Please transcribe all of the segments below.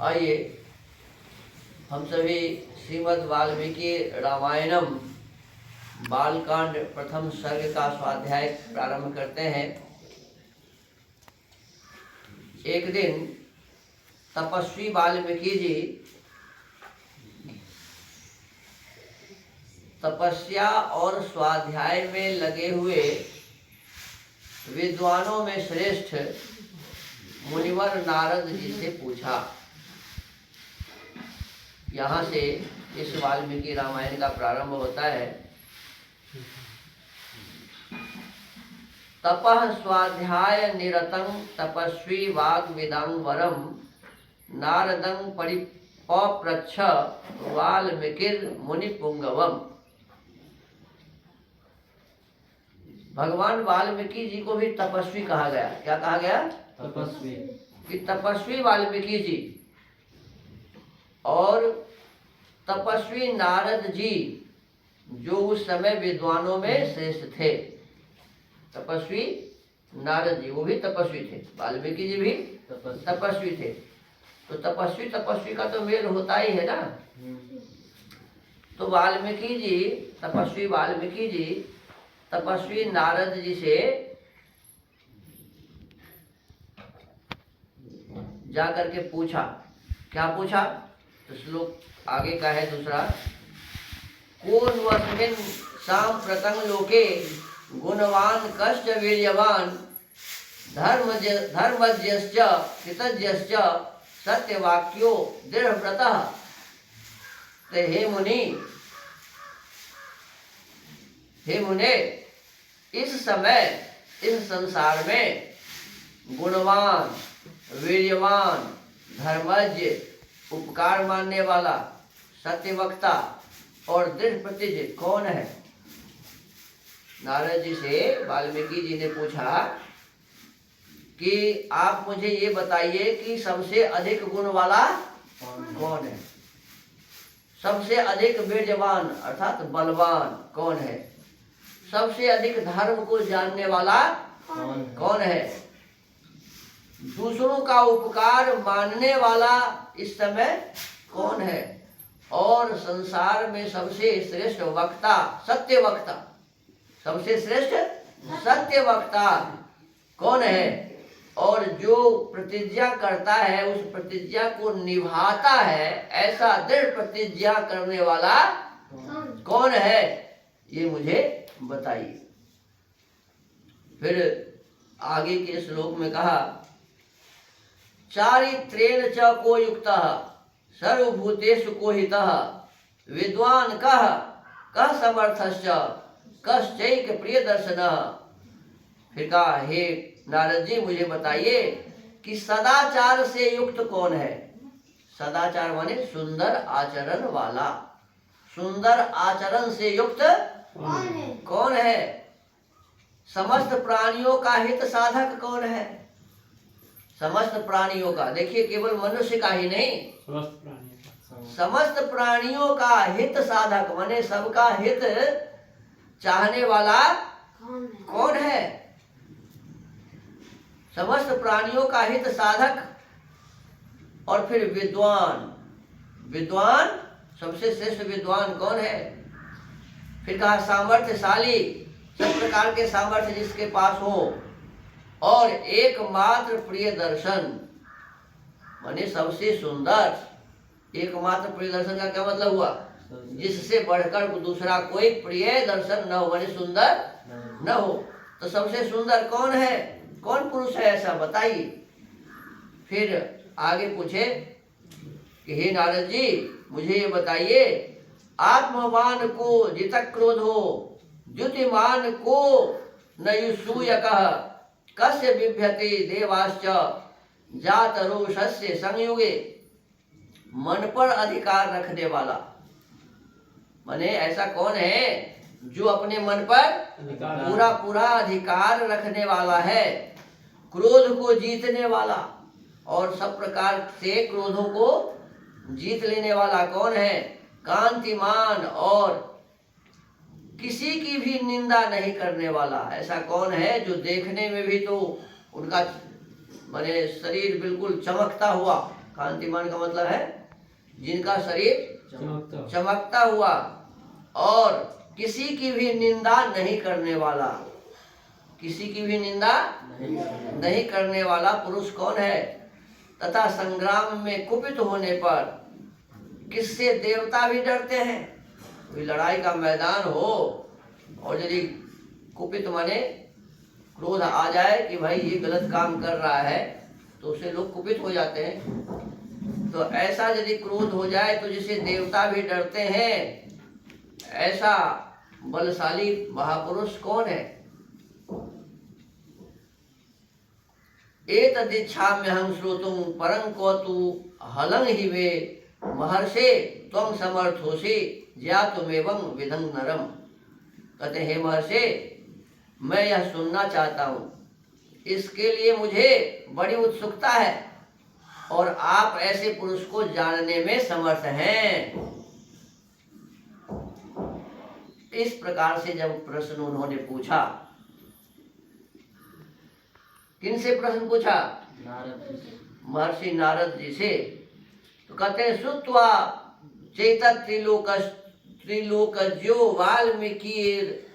आइए हम सभी श्रीमद् वाल्मीकि रामायणम बालकांड प्रथम सर्ग का स्वाध्याय प्रारंभ करते हैं। एक दिन तपस्वी वाल्मीकि जी तपस्या और स्वाध्याय में लगे हुए विद्वानों में श्रेष्ठ मुनिवर नारद जी से पूछा। यहाँ से इस वाल्मीकि रामायण का प्रारंभ होता है। तपः स्वाध्याय निरतं तपस्वी वाग्विदं वरं नारदं परिपप्रच्छ वाल्मीकिर मुनिपुंगवम। भगवान वाल्मीकि जी को भी तपस्वी कहा गया। क्या कहा गया? तपस्वी। कि तपस्वी वाल्मीकि जी और तपस्वी नारद जी जो उस समय विद्वानों में श्रेष्ठ थे। तपस्वी नारद जी वो भी तपस्वी थे, वाल्मीकि जी भी तपस्वी थे। तो तपस्वी का तो मेल होता ही है ना। तो वाल्मीकि जी तपस्वी वाल्मीकि जी तपस्वी नारद जी से जा करके पूछा। क्या पूछा? तो श्लोक आगे का है दूसरा। कोन्वस्मिन् साम्प्रतं लोके गुणवान कश्च वीर्यवान धर्मज्ञश्च कृतज्ञश्च सत्यवाक्यो दृढ़व्रतः। तो हे मुने इस समय इस संसार में गुणवान, वीर्यवान, धर्मज्ञ, उपकार मानने वाला, सत्यवक्ता और दृढ़ प्रतिज्ञ कौन है? नारद जी से वाल्मीकि जी ने पूछा कि आप मुझे ये बताइए कि सबसे अधिक गुण वाला कौन है? सबसे अधिक वीर्यवान अर्थात बलवान कौन है? सबसे अधिक धर्म को जानने वाला कौन है? दूसरों का उपकार मानने वाला इस समय कौन है? और संसार में सबसे श्रेष्ठ वक्ता, सत्य वक्ता, सबसे श्रेष्ठ सत्य वक्ता कौन है? और जो प्रतिज्ञा करता है उस प्रतिज्ञा को निभाता है, ऐसा दृढ़ प्रतिज्ञा करने वाला कौन है? ये मुझे बताइए। फिर आगे के श्लोक में कहा चारित्रेण च को युक्तः सर्वभूतेषु को हितः विद्वान कः समर्थश्च कश्चैक प्रियदर्शनः। फिर कहा हे नारद जी मुझे बताइए कि सदाचार से युक्त कौन है? सदाचार माने सुंदर आचरण वाला। सुंदर आचरण से युक्त कौन है? समस्त प्राणियों का हित साधक कौन है? समस्त प्राणियों का, देखिए केवल मनुष्य का ही नहीं, समस्त प्राणियों का हित साधक माने सबका हित चाहने वाला कौन है? समस्त प्राणियों का हित साधक। और फिर विद्वान, विद्वान सबसे श्रेष्ठ विद्वान कौन है? फिर कहा सामर्थ्यशाली, सब प्रकार के सामर्थ्य जिसके पास हो। और एकमात्र प्रिय दर्शन माने सबसे सुंदर। एकमात्र प्रिय दर्शन का क्या मतलब हुआ? जिससे बढ़कर दूसरा कोई प्रिय दर्शन न हो, माने सुंदर न हो। तो सबसे सुंदर कौन है? कौन पुरुष है ऐसा बताइए। फिर आगे पूछे कि हे नारद जी मुझे ये बताइए आत्मवान को जित क्रोधो द्युतिमान को न युसूयकः कस्य बिभ्यते देवाश्च जात रोषस्य संयुगे। मन पर अधिकार रखने वाला माने ऐसा कौन है जो अपने मन पर पूरा अधिकार रखने वाला है, क्रोध को जीतने वाला और सब प्रकार से क्रोधों को जीत लेने वाला कौन है? कांतिमान और किसी की भी निंदा नहीं करने वाला ऐसा कौन है? जो देखने में भी तो उनका माने शरीर बिल्कुल चमकता हुआ कांतिमान का मतलब है जिनका शरीर चमकता हुआ और किसी की भी निंदा नहीं करने वाला, किसी की भी निंदा नहीं करने वाला पुरुष कौन है? तथा संग्राम में कुपित होने पर किससे देवता भी डरते हैं? कोई लड़ाई का मैदान हो और यदि कुपित माने क्रोध आ जाए कि भाई ये गलत काम कर रहा है, तो उससे लोग कुपित हो जाते हैं। तो ऐसा यदि क्रोध हो जाए तो जिसे देवता भी डरते हैं, ऐसा बलशाली महापुरुष कौन है? एतदिच्छाम्यहं श्रोतुं परं कौतु हलं हि वे महर्षे त्वं समर्थोषि ज्ञातुमेवं विधं नरम। कहते हे महर्षि, मैं यह सुनना चाहता हूँ, इसके लिए मुझे बड़ी उत्सुकता है और आप ऐसे पुरुष को जानने में समर्थ हैं। इस प्रकार से जब प्रश्न उन्होंने पूछा, किनसे प्रश्न पूछा? महर्षि नारद जी से। तो कहते हैं श्रुत्वा चैतत त्रिलोकज्यो वाल्मीकि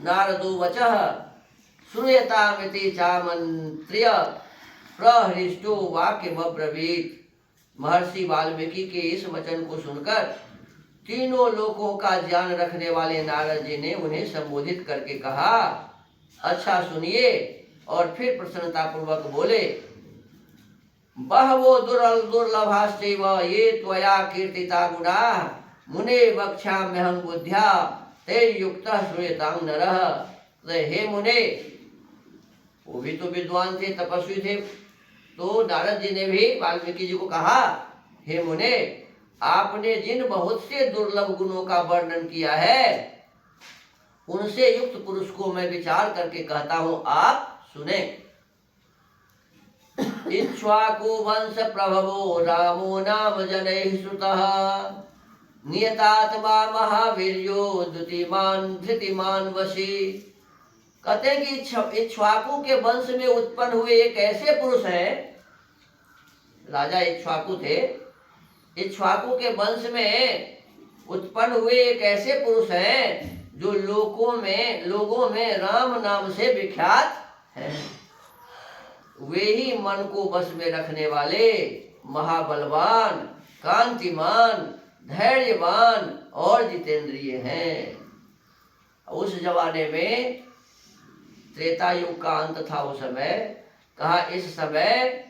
नारदो वचः श्रूयतामिति चामन्त्र्य प्रहृष्टो वाक्यमब्रवीत्। महर्षि वाल्मीकि के इस वचन को सुनकर तीनों लोकों का ज्ञान रखने वाले नारद जी ने उन्हें संबोधित करके कहा, अच्छा सुनिए। और फिर प्रसन्नता पूर्वक बोले, बहवो दुर्लभाश्चैव ये त्वया कीर्तिता गुणाः मुने वक्ष्याम्यहं बुद्ध्या तैर्युक्तः श्रूयतां नरः। हे मुने, वो भी तो विद्वान थे, तपस्वी थे। तो नारद जी ने भी वाल्मीकि जी को कहा, हे मुने, आपने जिन बहुत से दुर्लभ गुणों का वर्णन किया है, उनसे युक्त पुरुष को मैं विचार करके कहता हूं, आप सुने। इक्ष्वाकु वंश प्रभवो रामो नाम जनैः श्रुतः नियतात्मा महावीर्यो द्युतिमान धृतिमान वशी। कहते हैं कि इक्ष्वाकु के वंश में उत्पन्न हुए एक ऐसे पुरुष हैं, राजा इक्ष्वाकु थे, इक्ष्वाकु के वंश में उत्पन्न हुए एक ऐसे पुरुष हैं जो लोगों में राम नाम से विख्यात है। वे ही मन को बस में रखने वाले महाबलवान, कांतिमान, धैर्यवान और जितेंद्रिय हैं। उस जमाने में त्रेता युग का अंत था। उस समय कहा, इस समय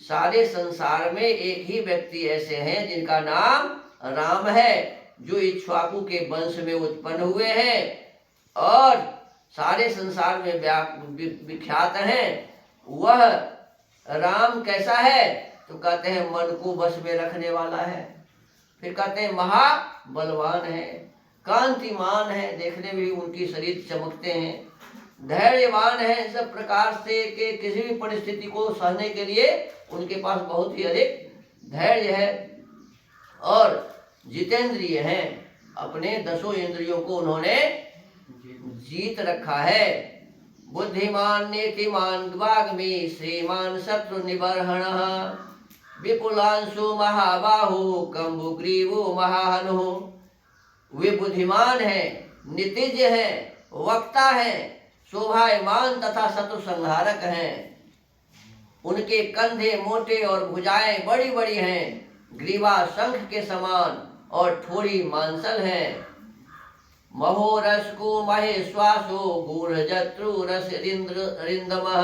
सारे संसार में एक ही व्यक्ति ऐसे हैं जिनका नाम राम है, जो इक्ष्वाकु के वंश में उत्पन्न हुए हैं और सारे संसार में विख्यात हैं। वह राम कैसा है? तो कहते हैं मन को बस में रखने वाला है। फिर कहते हैं महाबलवान है, कांतिमान है, देखने में भी उनकी शरीर चमकते हैं, धैर्यवान है, सब प्रकार से के किसी भी परिस्थिति को सहने के लिए उनके पास बहुत ही अधिक धैर्य है और जितेंद्रिय हैं। अपने 10 इंद्रियों को उन्होंने जीत रखा है। बुद्धिमान नीतिमान वाग्मी श्रीमान शत्रु निबर्हणः विपुलांशु महाबाहु कंबुग्रीवो महाहनु। वे बुद्धिमान हैं, नीतिज्ञ हैं, वक्ता हैं, शोभायमान तथा शत्रु संहारक हैं। उनके कंधे मोटे और भुजाएं बड़ी बड़ी हैं, ग्रीवा शंख के समान और ठोड़ी मांसल हैं। महोरस को महेश्वासो गूढ़जत्रु रस रिंदमः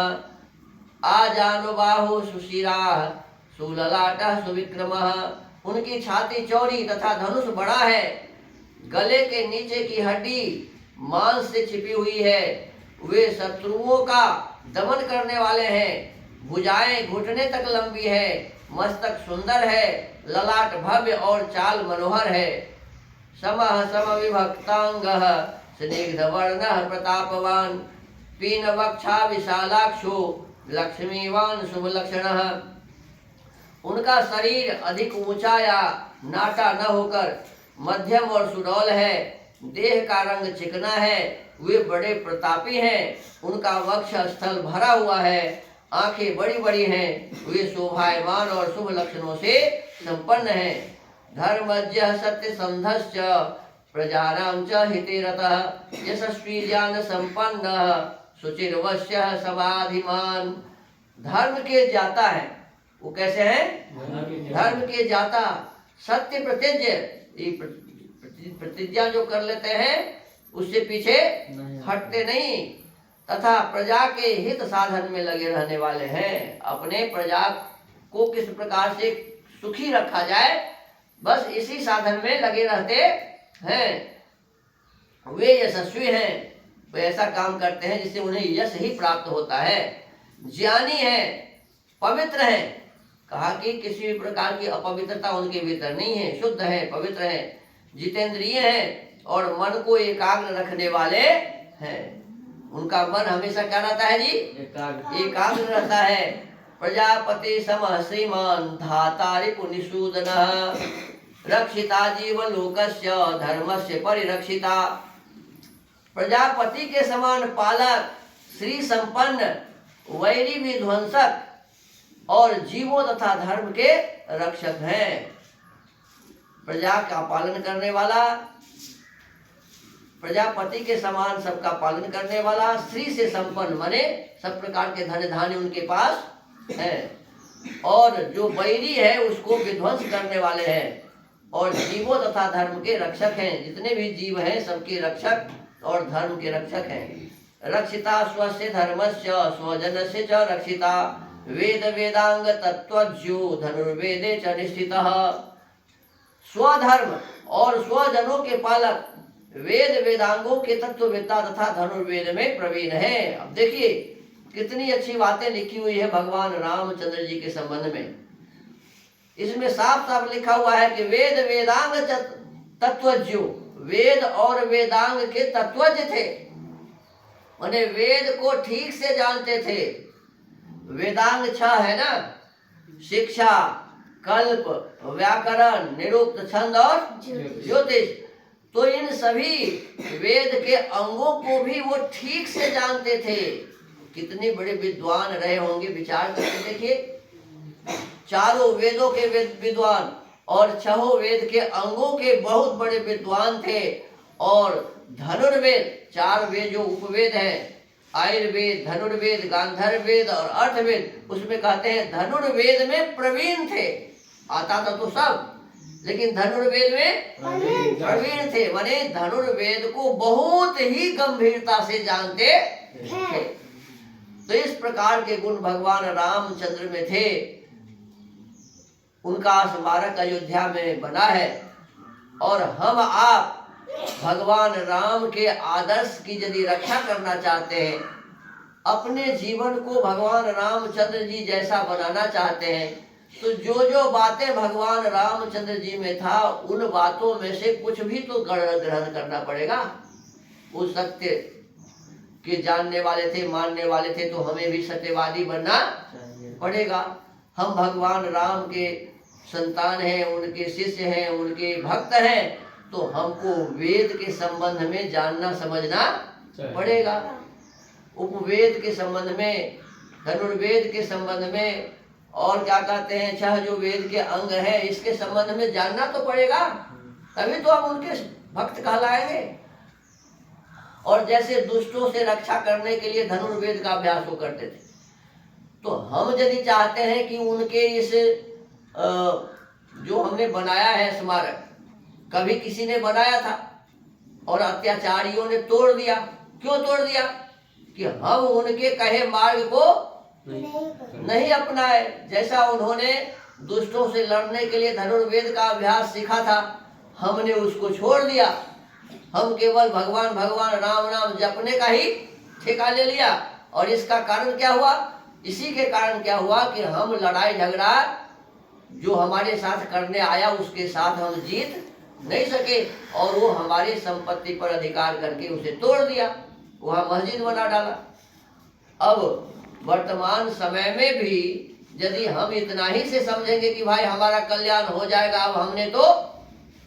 आजानुबाहु सुशिराः सुललाटः सुविक्रमः। उनकी छाती चौड़ी तथा धनुष बड़ा है, गले के नीचे की हड्डी मांस से छिपी हुई है। वे शत्रुओं का दमन करने वाले हैं। भुजाएं घुटने तक लंबी है, मस्तक सुंदर है, ललाट भव्य और चाल मनोहर है। समः समविभक्तांगः स्निग्धवर्णः प्रतापवान पीनवक्षा विशालाक्षो लक्ष्मीवान शुभलक्षणः। उनका शरीर अधिक ऊंचा या नाटा न होकर मध्यम और सुडौल है। देह का रंग चिकना है। वे बड़े प्रतापी हैं। उनका वक्ष स्थल भरा हुआ है आंखें बड़ी बड़ी हैं, वे शोभायमान और शुभ लक्षणों से संपन्न हैं। धर्मज्ञ सत्य संधश्च प्रजानां च हिते रतः यशस्वी ज्ञान संपन्न शुचिर्वश्य समाधिमान। धर्म के जाता है, वो कैसे हैं? धर्म के जाता, सत्य प्रतिज्ञ, ये प्रतिज्ञा जो कर लेते हैं उससे पीछे हटते नहीं, तथा प्रजा के हित साधन में लगे रहने वाले हैं। अपने प्रजा को किस प्रकार से सुखी रखा जाए, बस इसी साधन में लगे रहते हैं। वे यशस्वी हैं, वे ऐसा काम करते हैं जिससे उन्हें यश ही प्राप्त होता है। ज्ञानी है, पवित्र है, कहा कि किसी भी प्रकार की अपवित्रता उनके भीतर नहीं है, शुद्ध है, पवित्र है। जितेंद्रिय है और मन को एकाग्र रखने वाले हैं। उनका मन हमेशा क्या रहता है जी? एकाग्र रहता है। प्रजापति समः श्रीमान धाता रिपुनिषूदनः रक्षिता जीवलोकस्य धर्मस्य परिरक्षिता। प्रजापति के समान पालक, श्री संपन्न, वैरी विध्वंसक और जीवों तथा धर्म के रक्षक हैं। प्रजा का पालन करने वाला, प्रजापति के समान सबका पालन करने वाला, श्री से संपन्न माने सब प्रकार के धन धान्य उनके पास है, और जो वैरी है उसको विध्वंस करने वाले हैं, और जीवों तथा धर्म के रक्षक हैं। जितने भी जीव हैं सबके रक्षक और धर्म के रक्षक हैं। रक्षिता स्वस्य धर्मस्य स्वजनस्य च रक्षिता वेद वेदांग तत्वज्ञो धनुर्वेदे च निष्ठितः। स्वधर्म और स्वजनों के पालक, वेद वेदांगों के तत्ववेत्ता तथा धनुर्वेद में प्रवीण है। अब देखिए कितनी अच्छी बातें लिखी हुई है भगवान रामचंद्र जी के संबंध में। इसमें साफ साफ लिखा हुआ है कि वेद वेदांग तत्वज्ञो, वेद और वेदांग के तत्वज्ञ थे, माने वेद को ठीक से जानते थे। वेदांग 6 है ना, शिक्षा, कल्प, व्याकरण, निरुक्त, छंद और ज्योतिष। तो इन सभी वेद के अंगों को भी वो ठीक से जानते थे। कितने बड़े विद्वान रहे होंगे, विचार करके देखिए। चारों वेदों के विद्वान और 6 वेद के अंगों के बहुत बड़े विद्वान थे। और धनुर्वेद, 4 वेद जो उपवेद हैं, आयुर्वेद, धनुर्वेद, गांधर्व वेद और अर्थवेद, उसमें कहते हैं धनुर्वेद में प्रवीण थे। आता था तो सब, लेकिन धनुर्वेद में प्रवीण थे, माने धनुर्वेद को बहुत ही गंभीरता से जानते थे। तो इस प्रकार के गुण भगवान रामचंद्र में थे। उनका स्मारक अयोध्या में बना है। और हम आप भगवान राम के आदर्श की यदि रक्षा करना चाहते हैं, अपने जीवन को भगवान रामचंद्र जी जैसा बनाना चाहते हैं, तो जो जो बातें भगवान रामचंद्र जी में था उन बातों में से कुछ भी तो ग्रहण करना पड़ेगा। वो सत्य के जानने वाले थे, मानने वाले थे, तो हमें भी सत्यवादी बनना पड़ेगा। हम भगवान राम के संतान हैं, उनके शिष्य हैं, उनके भक्त हैं, तो हमको वेद के संबंध में जानना समझना पड़ेगा। उपवेद के संबंध में, धनुर्वेद के संबंध में, और क्या कहते हैं 6 जो वेद के अंग हैं, इसके संबंध में जानना तो पड़ेगा, तभी तो हम उनके भक्त कहलाएंगे। और जैसे दुष्टों से रक्षा करने के लिए धनुर्वेद का अभ्यास वो करते थे, तो हम यदि चाहते हैं कि उनके इस जो हमने बनाया है स्मारक, कभी किसी ने बनाया था और अत्याचारियों ने तोड़ दिया। क्यों तोड़ दिया? कि हम उनके कहे मार्ग को नहीं अपनाए। जैसा उन्होंने दुष्टों से लड़ने के लिए धनुर्वेद का अभ्यास सीखा था, हमने उसको छोड़ दिया। हम केवल भगवान भगवान राम नाम जपने का ही ठेका ले लिया। और इसका कारण क्या हुआ? इसी के कारण क्या हुआ कि हम लड़ाई झगड़ा जो हमारे साथ करने आया उसके साथ हम जीत नहीं सके, और वो हमारी संपत्ति पर अधिकार करके उसे तोड़ दिया, वहाँ मस्जिद बना डाला। अब वर्तमान समय में भी यदि हम इतना ही से समझेंगे कि भाई हमारा कल्याण हो जाएगा, अब हमने तो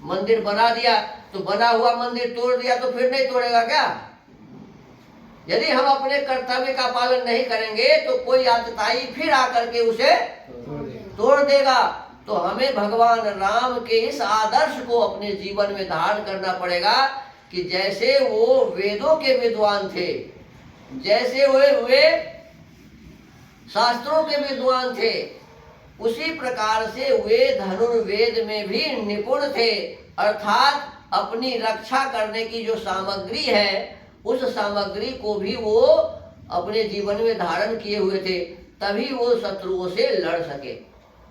मंदिर बना दिया, तो बना हुआ मंदिर तोड़ दिया तो फिर नहीं तोड़ेगा क्या? यदि हम अपने कर्तव्य का पालन नहीं करेंगे तो कोई आतताई फिर आकर के उसे तोड़ देगा। तो हमें भगवान राम के इस आदर्श को अपने जीवन में धारण करना पड़ेगा कि जैसे वो वेदों के विद्वान थे, जैसे वे शास्त्रों के विद्वान थे, उसी प्रकार से वे धनुर्वेद में भी निपुण थे। अर्थात अपनी रक्षा करने की जो सामग्री है, उस सामग्री को भी वो अपने जीवन में धारण किए हुए थे, तभी वो शत्रुओं से लड़ सके।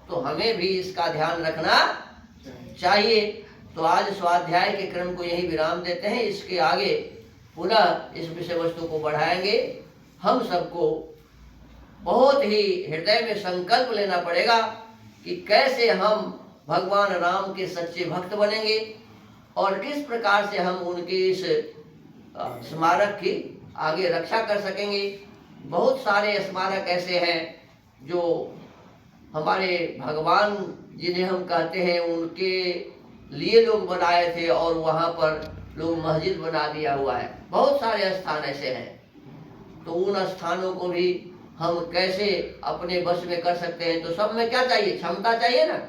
तो हमें भी इसका ध्यान रखना चाहिए। तो आज स्वाध्याय के क्रम को यही विराम देते हैं। इसके आगे पुनः इस विषय वस्तु को बढ़ाएंगे। हम सबको बहुत ही हृदय में संकल्प लेना पड़ेगा कि कैसे हम भगवान राम के सच्चे भक्त बनेंगे और किस प्रकार से हम उनके इस स्मारक की आगे रक्षा कर सकेंगे। बहुत सारे स्मारक ऐसे हैं जो हमारे भगवान जिन्हें हम कहते हैं उनके लिए लोग बनाए थे और वहाँ पर लोग मस्जिद बना दिया हुआ है। बहुत सारे स्थान ऐसे हैं। तो उन स्थानों को भी हम कैसे अपने वश में कर सकते हैं। तो सब में क्या चाहिए? क्षमता चाहिए ना।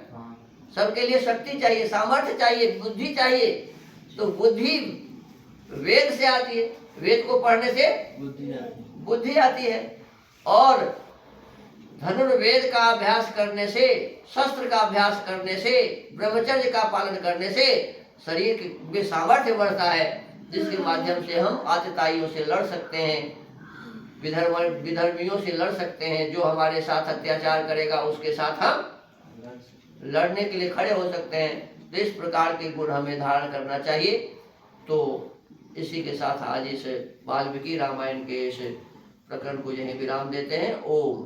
सबके लिए शक्ति चाहिए, सामर्थ्य चाहिए, बुद्धि चाहिए। तो बुद्धि वेद से आती है, वेद को पढ़ने से बुद्धि आती है। और धनुर्वेद का अभ्यास करने से, शस्त्र का अभ्यास करने से, ब्रह्मचर्य का पालन करने से शरीर में सामर्थ्य बढ़ता है, जिसके माध्यम से हम आतताइयों से लड़ सकते हैं, विधर्मियों से लड़ सकते हैं। जो हमारे साथ अत्याचार करेगा उसके साथ हम लड़ने के लिए खड़े हो सकते हैं। तो इस प्रकार के गुण हमें धारण करना चाहिए। तो इसी के साथ आज इस वाल्मीकि रामायण के इस प्रकरण को यहीं विराम देते हैं। ओम